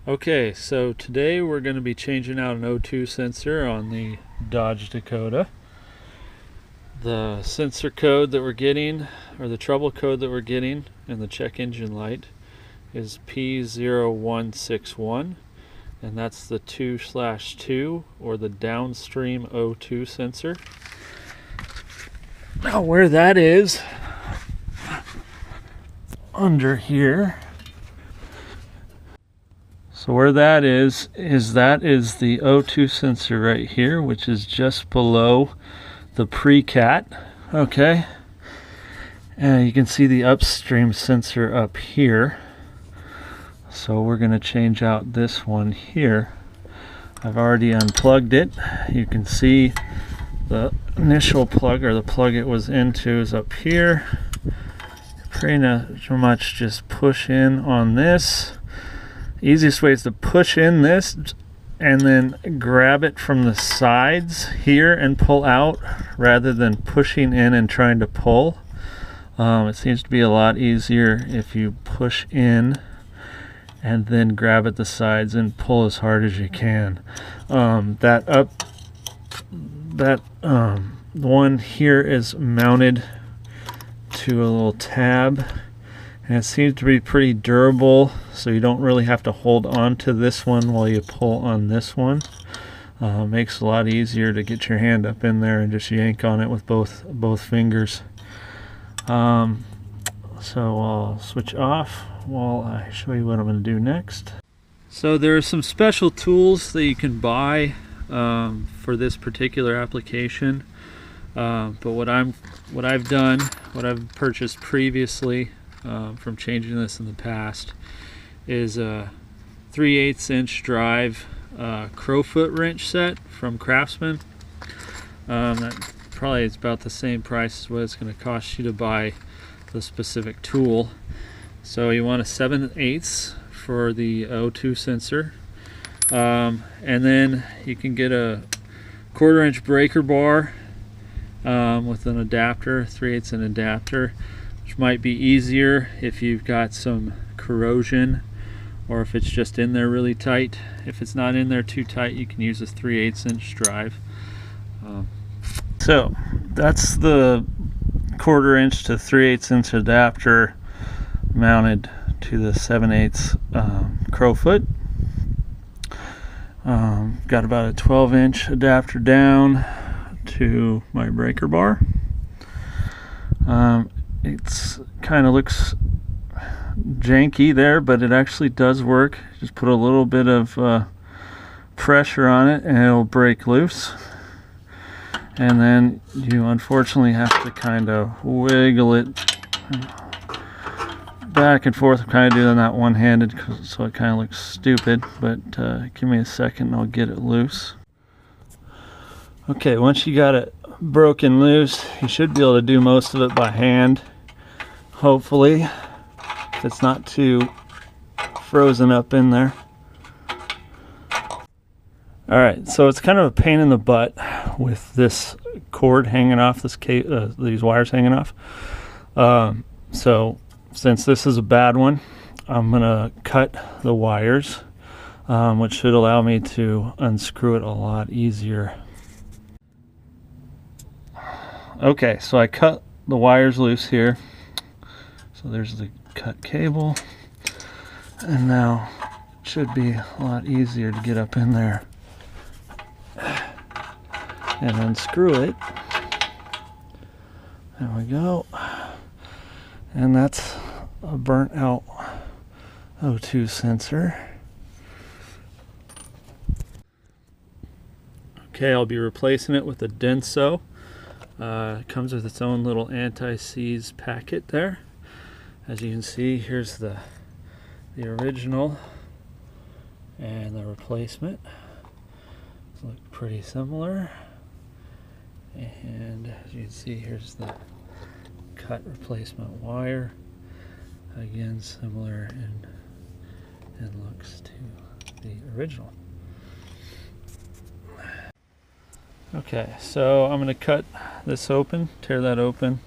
Okay, so today we're going to be changing out an O2 sensor on the Dodge Dakota. The sensor code that we're getting, or the trouble code that we're getting in the check engine light, is P0161, and that's the 2/2 or the Downstream O2 sensor. Now where that is, under here. So where that is the O2 sensor right here, which is just below the pre-cat, okay? And you can see the upstream sensor up here. So we're gonna change out this one here. I've already unplugged it. You can see the initial plug, or the plug it was into, is up here. Pretty much just push in on this. Easiest way is to push in this and then grab it from the sides here and pull out, rather than pushing in and trying to pull. It seems to be a lot easier if you push in and then grab at the sides and pull as hard as you can. The one here is mounted to a little tab, and it seems to be pretty durable, so you don't really have to hold on to this one while you pull on this one. Makes it a lot easier to get your hand up in there and just yank on it with both fingers. So I'll switch off while I show you what I'm going to do next. So there are some special tools that you can buy for this particular application. But what I've purchased previously from changing this in the past is a 3/8 inch drive crowfoot wrench set from Craftsman. That probably is about the same price as what it's going to cost you to buy the specific tool. So you want a 7/8 for the O2 sensor, and then you can get a 1/4 inch breaker bar with an adapter, 3/8 an adapter, which might be easier if you've got some corrosion or if it's just in there really tight. If it's not in there too tight, you can use a 3/8 inch drive. So that's the 1/4 inch to 3/8 inch adapter mounted to the 7/8 crowfoot. Got about a 12 inch adapter down to my breaker bar. It's kind of looks janky there, but it actually does work. Just put a little bit of pressure on it and it'll break loose. And then you unfortunately have to kind of wiggle it back and forth. I'm kind of doing that one-handed, so it kind of looks stupid, but give me a second and I'll get it loose. Okay, once you got it broken loose, you should be able to do most of it by hand, hopefully, if it's not too frozen up in there. Alright, so it's kind of a pain in the butt with this cord hanging off, these wires hanging off. So since this is a bad one, I'm going to cut the wires, which should allow me to unscrew it a lot easier. Okay, so I cut the wires loose here. So there's the cut cable. And now it should be a lot easier to get up in there and unscrew it. There we go. And that's a burnt out O2 sensor. Okay, I'll be replacing it with a Denso. It comes with its own little anti-seize packet there. As you can see, here's the original and the replacement. Look pretty similar. And as you can see, here's the cut replacement wire. Again, similar in looks to the original. Okay, so I'm going to cut this open, tear that open,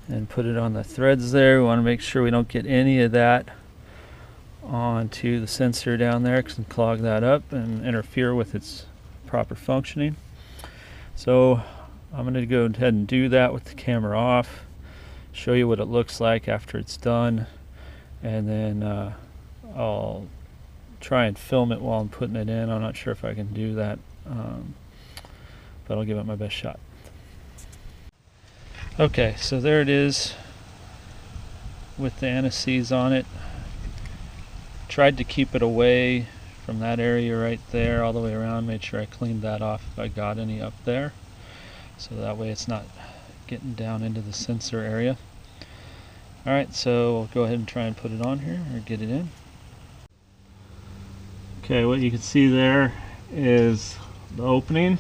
and put it on the threads there. We want to make sure we don't get any of that onto the sensor down there, can clog that up and interfere with its proper functioning. So I'm going to go ahead and do that with the camera off, show you what it looks like after it's done, and then I'll try and film it while I'm putting it in. I'm not sure if I can do that, but I'll give it my best shot. Okay, so there it is with the anti-seize on it. Tried to keep it away from that area right there all the way around. Made sure I cleaned that off if I got any up there, so that way it's not getting down into the sensor area. Alright, so I'll go ahead and try and put it on here, or get it in. Okay, what you can see there is the opening,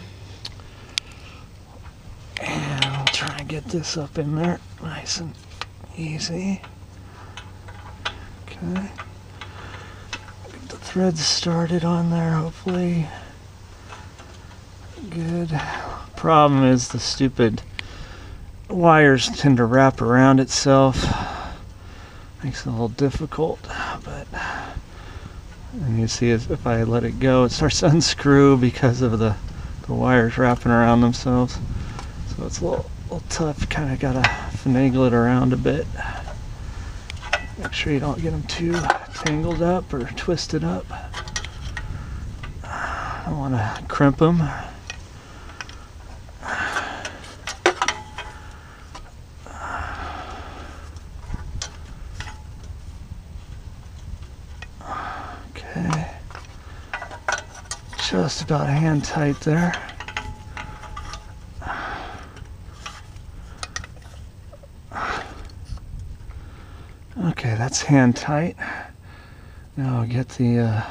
and I'll try and get this up in there nice and easy. Okay, get the threads started on there, hopefully. Good. Problem is the stupid wires tend to wrap around itself. Makes it a little difficult, but and you see if I let it go, it starts to unscrew because of the wires wrapping around themselves. So it's a little tough. Kind of gotta finagle it around a bit. Make sure you don't get them too tangled up or twisted up. I don't want to crimp them. Okay, just about hand tight there. Okay, that's hand tight. Now I'll get the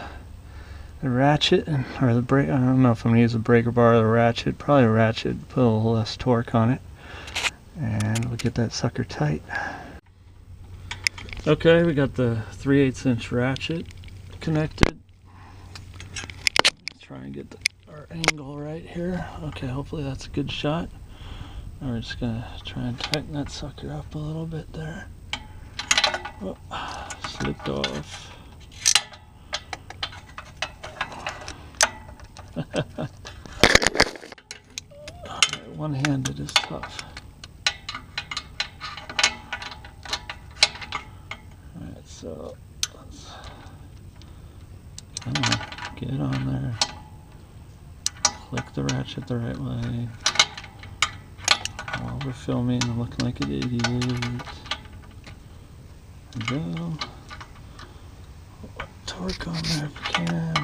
ratchet or the brake. I don't know if I'm gonna use a breaker bar or the ratchet. Probably a ratchet. Put a little less torque on it, and we'll get that sucker tight. Okay, we got the 3/8 inch ratchet connected. Let's try and get our angle right here. Okay, hopefully that's a good shot. And we're just gonna try and tighten that sucker up a little bit there. Oh, slipped off. Alright, one-handed is tough. Alright, so let's come on, get on there. Click the ratchet the right way. While we're filming, I'm looking like an idiot. There we go. Torque on there if you can.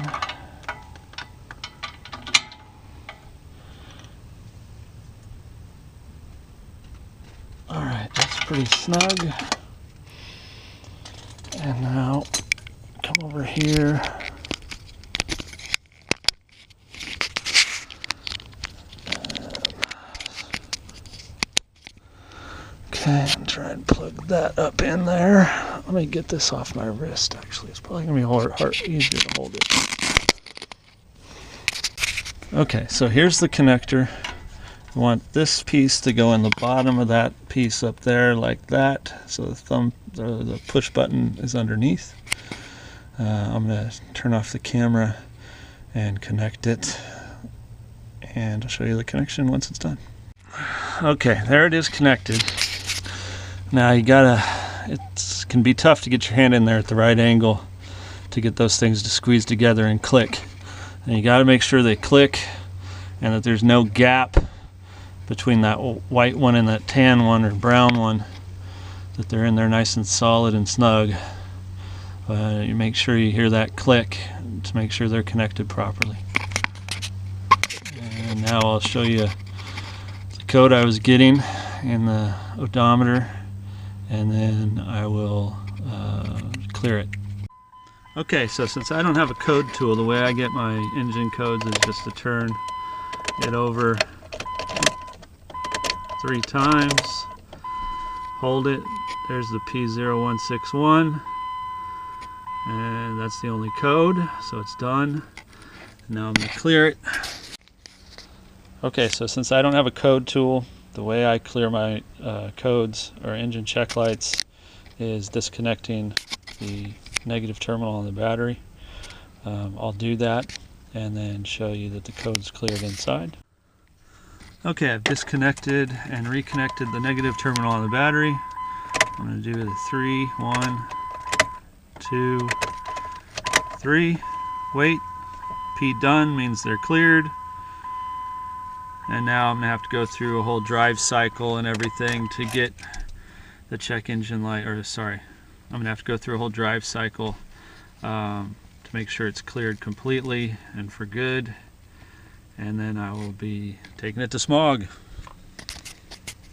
Alright, that's pretty snug. And now come over here. Okay, and try and plug that up in there. Let me get this off my wrist, actually. It's probably going to be easier to hold it. Okay, so here's the connector. I want this piece to go in the bottom of that piece up there like that. So the push button is underneath. I'm going to turn off the camera and connect it. And I'll show you the connection once it's done. Okay, there it is connected. Now you gotta, it can be tough to get your hand in there at the right angle to get those things to squeeze together and click. And you gotta make sure they click and that there's no gap between that white one and that tan one or brown one, that they're in there nice and solid and snug. You make sure you hear that click to make sure they're connected properly. And now I'll show you the code I was getting in the odometer, and then I will clear it. Okay, so since I don't have a code tool, the way I get my engine codes is just to turn it over 3 times, hold it, there's the P0161, and that's the only code, so it's done. Now I'm going to clear it. Okay, so since I don't have a code tool, the way I clear my codes or engine check lights is disconnecting the negative terminal on the battery. I'll do that and then show you that the code's cleared inside. Okay, I've disconnected and reconnected the negative terminal on the battery. I'm going to do the 3, 1, 2, 3. Wait. P done means they're cleared. And now I'm going to have to go through a whole drive cycle and everything to get the check engine light, or sorry, I'm going to have to go through a whole drive cycle to make sure it's cleared completely and for good. And then I will be taking it to smog.